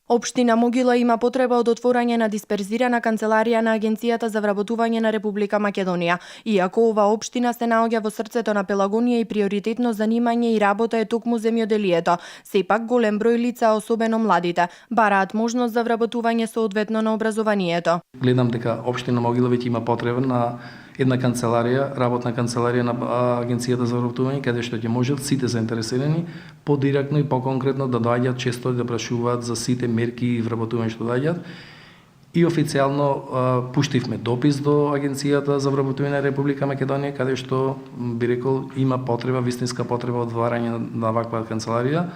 Општина Могила има потреба од отворање на дисперзирана канцеларија на Агенцијата за вработување на Република Македонија. Иако ова општина се наоѓа во срцето на Пелагонија и приоритетно занимање и работа е токму земјоделието, сепак голем број лица, особено младите, бараат можност за вработување соодветно на образованието. Гледам дека општина Могила веќе има потреба на една канцеларија, работна канцеларија на Агенцијата за вработување, каде што ќе можат сите заинтересирани подиректно и поконкретно да доаѓаат често и да прашуваат за сите мерки и вработување што доаѓаат. И официјално пуштивме допис до Агенцијата за вработување на Република Македонија, каде што би рекол има потреба, вистинска потреба од отварање на ваква канцеларија.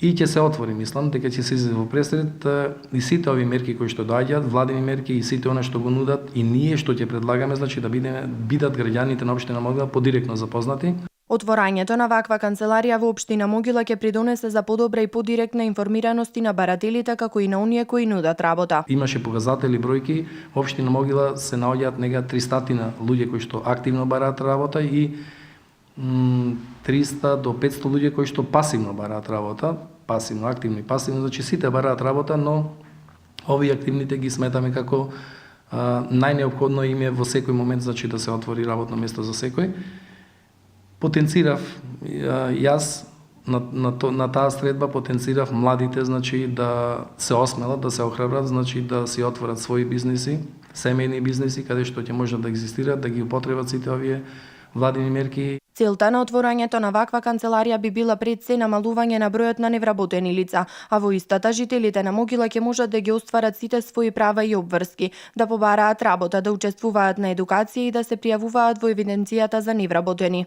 И ќе се отвори, мислам, дека ќе се излезе во пресред и сите овие мерки кои што доаѓаат, владини мерки и сите она што го нудат и ние што ќе предлагаме, значи да бидат граѓаните на општина Могила подиректно запознати. Отворањето на ваква канцеларија во општина Могила ќе придонесе за подобра и подиректна информираност и на барателите како и на оние кои нудат работа. Имаше показатели бројки, општина Могила се наоѓаат нега 300 луѓе кои што активно бараат работа и 300 до 500 луѓе кои што пасивно бараат работа, пасивно, активно и пасивно, значи сите бараат работа, но овие активните ги сметаме како најнеопходно им е во секој момент, значи да се отвори работно место за секој. Потенцирав јас на таа средба потенцирав младите, значи да се осмелат, да се охрабрат, значи да си отворат своји бизниси, семејни бизниси каде што ќе можат да екзистираат, да ги употребат сите овие владини мерки. Целта на отворањето на ваква канцеларија би била пред се намалување на бројот на невработени лица, а во истата жителите на Могила ќе можат да ги остварат сите своји права и обврски, да побараат работа, да учествуваат на едукација и да се пријавуваат во евиденцијата за невработени.